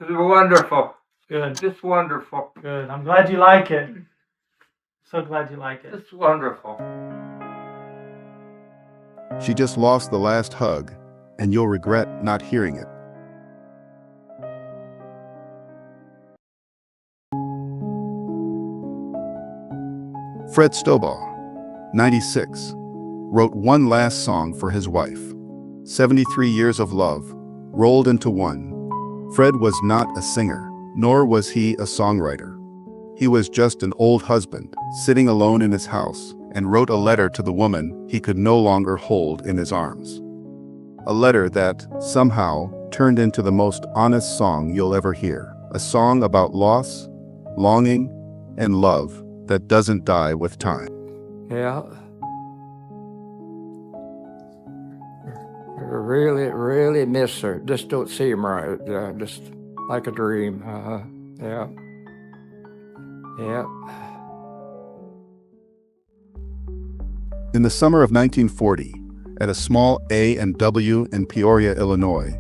This is wonderful. Good. Just wonderful. Good. I'm glad you like it. So glad you like it. It's wonderful. She just lost the last hug, and you'll regret not hearing it. Fred Stobaugh, 96, wrote one last song for his wife. 73 years of love, rolled into one. Fred was not a singer, nor was he a songwriter. He was just an old husband, sitting alone in his house, and wrote a letter to the woman he could no longer hold in his arms. A letter that, somehow, turned into the most honest song you'll ever hear. A song about loss, longing, and love that doesn't die with time. Yeah. Really, really miss her. Just don't see him right. Yeah, just like a dream. Yeah. Yeah. In the summer of 1940, at a small A&W in Peoria, Illinois,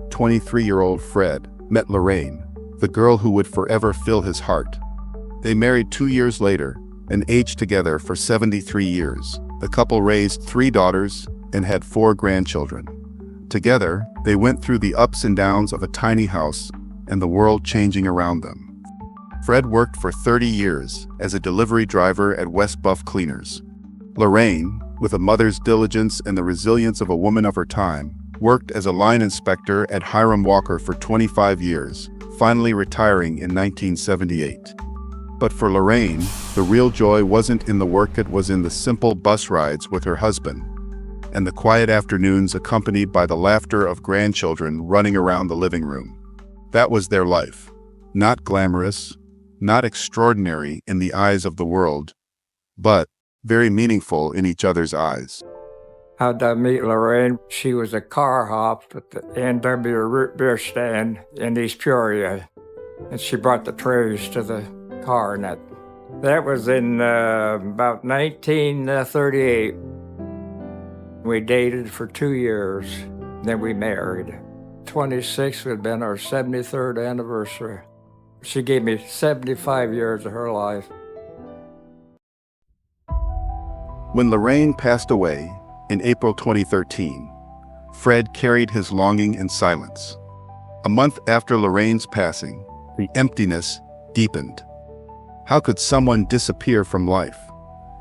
23-year-old Fred met Lorraine, the girl who would forever fill his heart. They married 2 years later and aged together for 73 years. The couple raised 3 daughters and had 4 grandchildren. Together, they went through the ups and downs of a tiny house and the world changing around them. Fred worked for 30 years as a delivery driver at West Buff Cleaners. Lorraine, with a mother's diligence and the resilience of a woman of her time, worked as a line inspector at Hiram Walker for 25 years, finally retiring in 1978. But for Lorraine, the real joy wasn't in the work, it was in the simple bus rides with her husband, and the quiet afternoons accompanied by the laughter of grandchildren running around the living room. That was their life. Not glamorous, not extraordinary in the eyes of the world, but very meaningful in each other's eyes. How'd I meet Lorraine? She was a car hop at the N.W. root beer stand in East Peoria, and she brought the trays to the car, and that was in about 1938. We dated for 2 years, then we married. 26 would have been our 73rd anniversary. She gave me 75 years of her life. When Lorraine passed away in April 2013, Fred carried his longing in silence. A month after Lorraine's passing, the emptiness deepened. How could someone disappear from life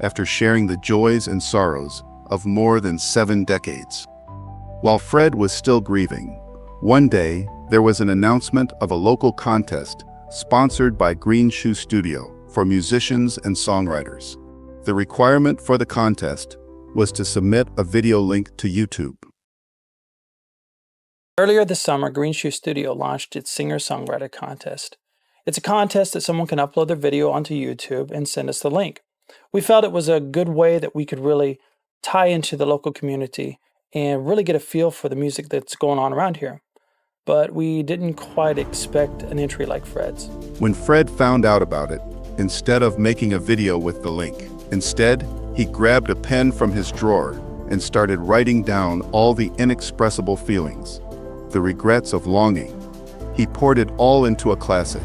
after sharing the joys and sorrows of more than 7 decades? While Fred was still grieving, one day there was an announcement of a local contest sponsored by Green Shoe Studio for musicians and songwriters. The requirement for the contest was to submit a video link to YouTube. Earlier this summer, Green Shoe Studio launched its singer-songwriter contest. It's a contest that someone can upload their video onto YouTube and send us the link. We felt it was a good way that we could really tie into the local community and really get a feel for the music that's going on around here. But we didn't quite expect an entry like Fred's. When Fred found out about it, instead of making a video with the link, instead, he grabbed a pen from his drawer and started writing down all the inexpressible feelings, the regrets of longing. He poured it all into a classic.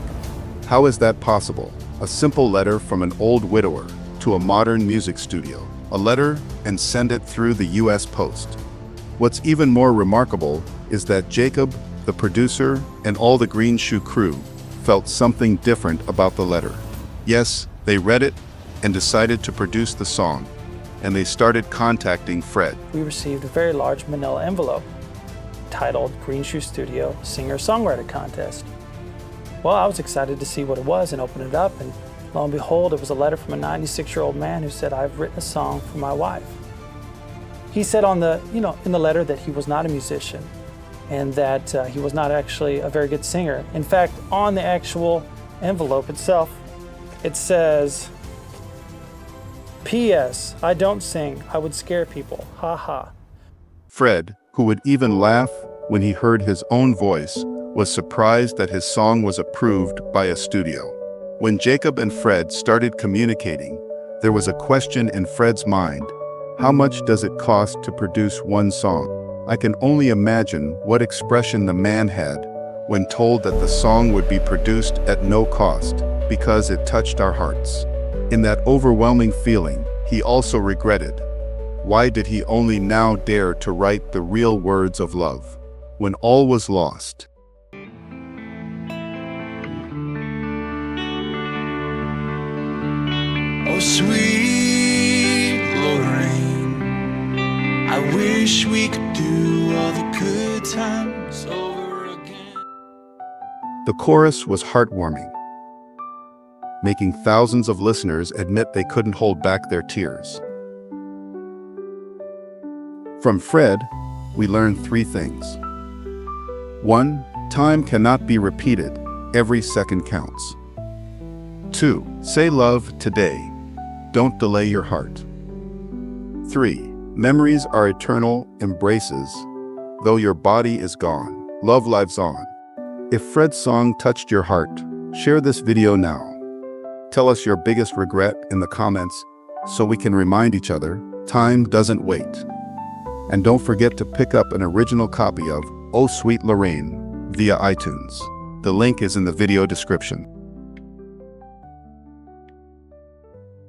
How is that possible? A simple letter from an old widower to a modern music studio. A letter and send it through the US Post. What's even more remarkable is that Jacob, the producer, and all the Green Shoe crew felt something different about the letter. Yes, they read it and decided to produce the song, and they started contacting Fred. We received a very large manila envelope titled Green Shoe Studio Singer-Songwriter Contest. Well, I was excited to see what it was and open it up, and lo and behold, it was a letter from a 96-year-old man who said, "I've written a song for my wife." He said in the letter that he was not a musician and that he was not actually a very good singer. In fact, on the actual envelope itself, it says, "P.S. I don't sing. I would scare people. Ha ha." Fred, who would even laugh when he heard his own voice, was surprised that his song was approved by a studio. When Jacob and Fred started communicating, there was a question in Fred's mind. How much does it cost to produce one song? I can only imagine what expression the man had when told that the song would be produced at no cost because it touched our hearts. In that overwhelming feeling, he also regretted. Why did he only now dare to write the real words of love when all was lost? Oh, sweet Lorraine, I wish we could do all the good times over again. The chorus was heartwarming, making thousands of listeners admit they couldn't hold back their tears. From Fred, we learned 3 things. 1. Time cannot be repeated. Every second counts. 2. Say love today. Don't delay your heart. 3. Memories are eternal embraces. Though your body is gone, love lives on. If Fred's song touched your heart, share this video now. Tell us your biggest regret in the comments so we can remind each other time doesn't wait. And don't forget to pick up an original copy of Oh Sweet Lorraine via iTunes. The link is in the video description.